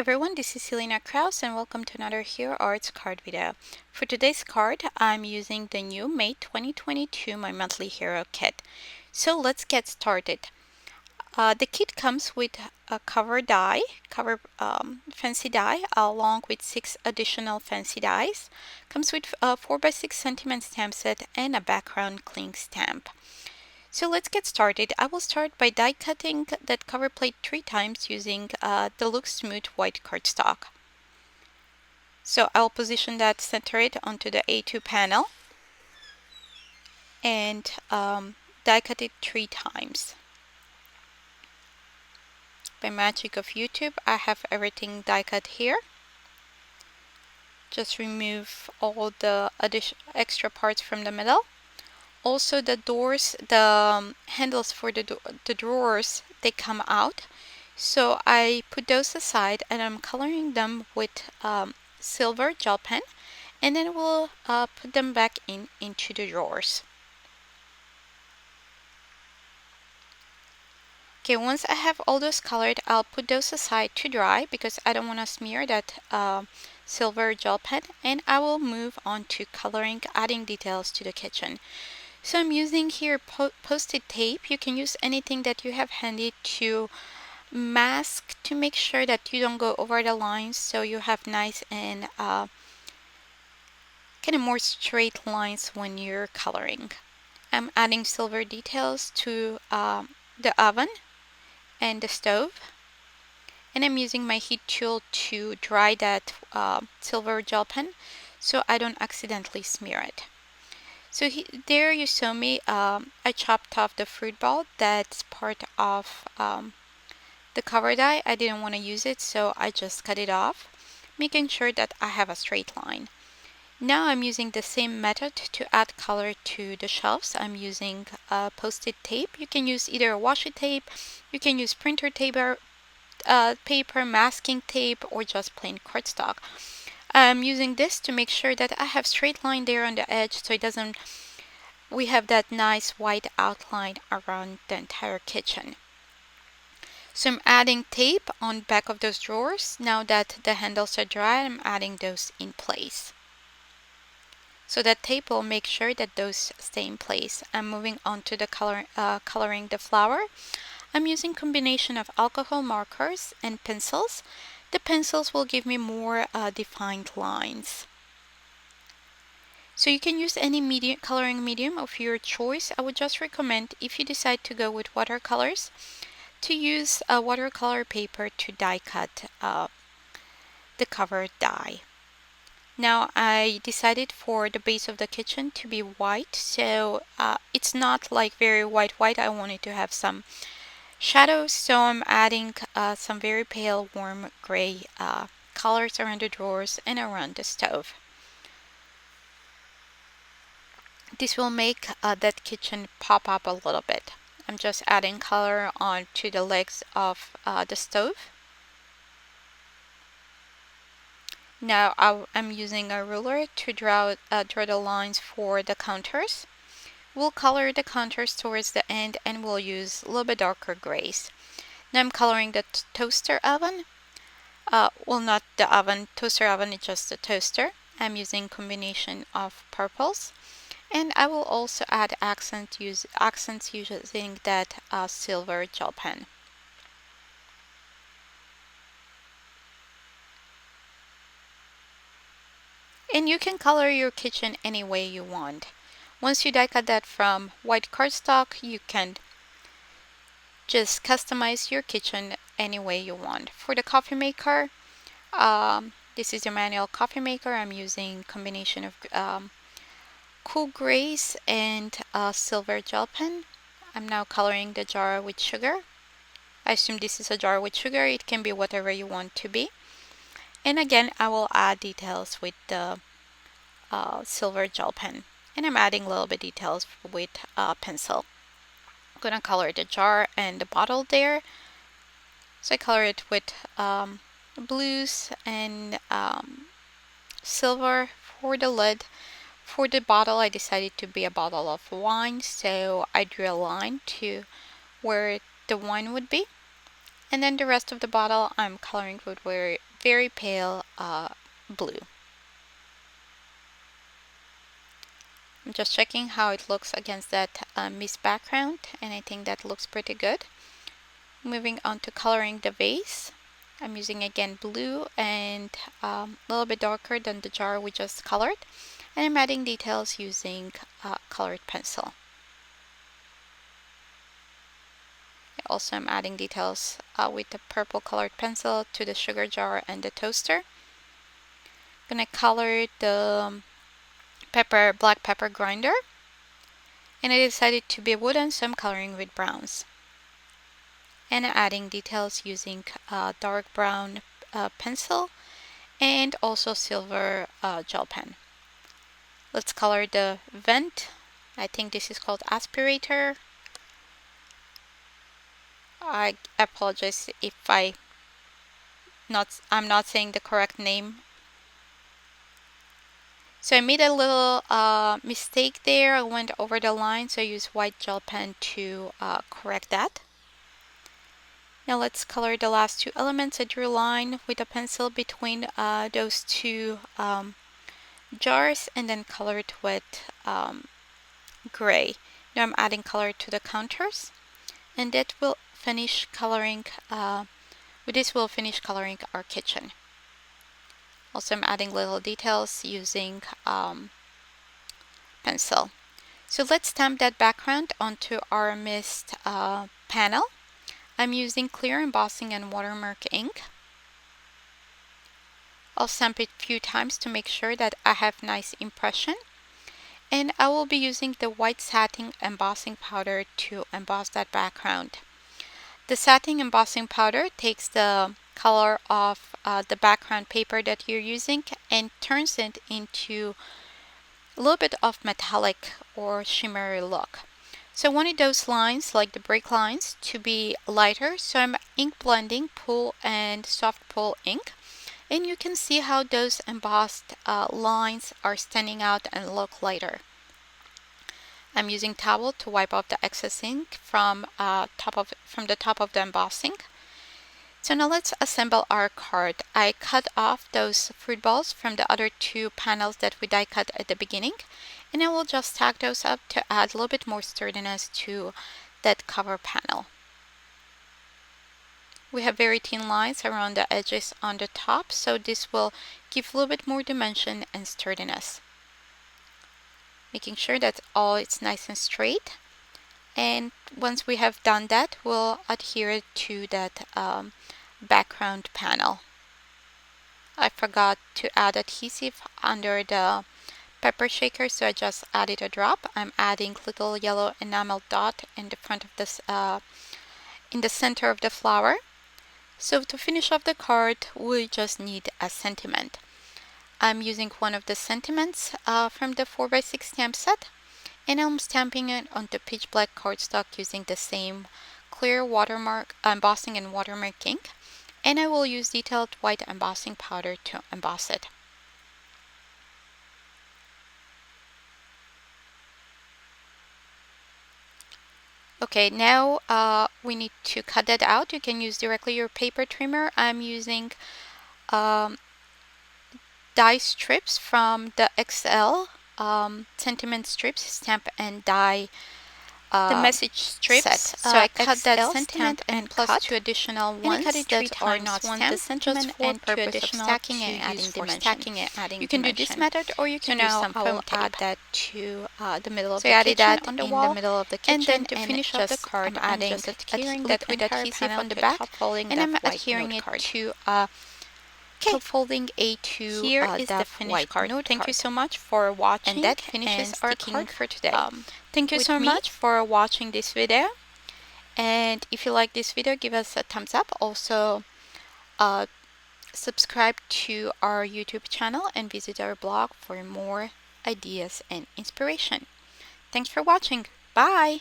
everyone, this is Selena Kraus and welcome to another Hero Arts card video. For today's card, I'm using the new May 2022 My Monthly Hero kit. So let's get started. The kit comes with a cover fancy die along with 6 additional fancy dies. Comes with a 4x6 sentiment stamp set and a background cling stamp. So let's get started. I will start by die cutting that cover plate 3 times using Deluxe smooth white cardstock. So I'll position that, center it onto the A2 panel and die cut it 3 times. By magic of YouTube, I have everything die cut here. Just remove all the extra parts from the middle. Also the doors, the handles for the drawers, they come out. So I put those aside and I'm coloring them with silver gel pen, and then we'll put them back into the drawers. Okay, once I have all those colored, I'll put those aside to dry because I don't want to smear that silver gel pen, and I will move on to coloring, adding details to the kitchen. So I'm using here post-it tape. You can use anything that you have handy to mask to make sure that you don't go over the lines, so you have nice and kind of more straight lines when you're coloring. I'm adding silver details to the oven and the stove, and I'm using my heat tool to dry that silver gel pen so I don't accidentally smear it. So there you saw me, I chopped off the fruit ball that's part of the cover die. I didn't want to use it, so I just cut it off, making sure that I have a straight line. Now I'm using the same method to add color to the shelves. I'm using post-it tape. You can use either washi tape, you can use printer tape, paper, masking tape, or just plain cardstock. I'm using this to make sure that I have straight line there on the edge, so we have that nice white outline around the entire kitchen. So I'm adding tape on back of those drawers. Now that the handles are dry, I'm adding those in place. So that tape will make sure that those stay in place. I'm moving on to the coloring the flower. I'm using combination of alcohol markers and pencils. The pencils will give me more defined lines. So you can use any coloring medium of your choice. I would just recommend, if you decide to go with watercolors, to use a watercolor paper to die cut the cover die. Now I decided for the base of the kitchen to be white, so it's not like very white. I wanted to have some shadows, so I'm adding some very pale warm gray colors around the drawers and around the stove. This will make that kitchen pop up a little bit. I'm just adding color onto the legs of the stove. Now I'm using a ruler to draw the lines for the counters. We'll color the counters towards the end and we'll use a little bit darker grays. Now I'm coloring the toaster oven. Well, not the oven, toaster oven, it's just the toaster. I'm using combination of purples. And I will also add accents using that silver gel pen. And you can color your kitchen any way you want. Once you die cut that from white cardstock, you can just customize your kitchen any way you want. For the coffee maker, this is your manual coffee maker. I'm using combination of cool grays and silver gel pen. I'm now coloring the jar with sugar. I assume this is a jar with sugar. It can be whatever you want to be. And again, I will add details with the silver gel pen. And I'm adding a little bit details with pencil. I'm going to color the jar and the bottle there. So I color it with blues and silver for the lid. For the bottle, I decided to be a bottle of wine, so I drew a line to where the wine would be. And then the rest of the bottle, I'm coloring with very pale blue. I'm just checking how it looks against that mist background, and I think that looks pretty good. Moving on to coloring the vase. I'm using again blue and a little bit darker than the jar we just colored, and I'm adding details using colored pencil. Also, I'm adding details with the purple colored pencil to the sugar jar and the toaster. I'm gonna color the black pepper grinder, and I decided to be wooden, so I'm coloring with browns and adding details using dark brown pencil and also silver gel pen. Let's color the vent. I think this is called aspirator. I apologize if I'm not saying the correct name. So I made a little mistake there. I went over the line, so I used white gel pen to correct that. Now let's color the last two elements. I drew a line with a pencil between those two jars and then colored with gray. Now I'm adding color to the counters, and that will finish coloring. With this, we'll finish coloring our kitchen. Also, I'm adding little details using pencil. So let's stamp that background onto our mist panel. I'm using clear embossing and watermark ink. I'll stamp it a few times to make sure that I have nice impression. And I will be using the white satin embossing powder to emboss that background. The satin embossing powder takes the color of the background paper that you're using and turns it into a little bit of metallic or shimmery look. So I wanted those lines, like the break lines, to be lighter, so I'm ink blending pool and soft pull ink, and you can see how those embossed lines are standing out and look lighter. I'm using towel to wipe off the excess ink from the top of the embossing. So now let's assemble our card. I cut off those fruit balls from the other two panels that we die cut at the beginning, and I will just stack those up to add a little bit more sturdiness to that cover panel. We have very thin lines around the edges on the top, so this will give a little bit more dimension and sturdiness. Making sure that it's nice and straight. And once we have done that, we'll adhere it to that background panel. I forgot to add adhesive under the pepper shaker, so I just added a drop. I'm adding little yellow enamel dot in the front of this, in the center of the flower. So to finish off the card, we just need a sentiment. I'm using one of the sentiments from the 4x6 stamp set, and I'm stamping it onto pitch black cardstock using the same clear watermark embossing and watermark ink, and I will use detailed white embossing powder to emboss it. Okay, now we need to cut that out. You can use directly your paper trimmer. I'm using die strips from the XL sentiment strips, stamp and die the message strips set. So I cut that sentiment and plus two additional ones that are not stamped, just for purpose of stacking and adding dimension. You can do this method, or you can use some foam tape. Add that to the middle of the kitchen, added that on the wall, in the middle of the kitchen, and then to finish off the card, I'm adding adhering that with adhesive on the back, and I'm adhering it to folding A2. Here is the finished card. Thank you so much for watching, and that finishes our card for today. Thank you so much for watching this video, and if you like this video, give us a thumbs up. Also subscribe to our YouTube channel and visit our blog for more ideas and inspiration. Thanks for watching. Bye.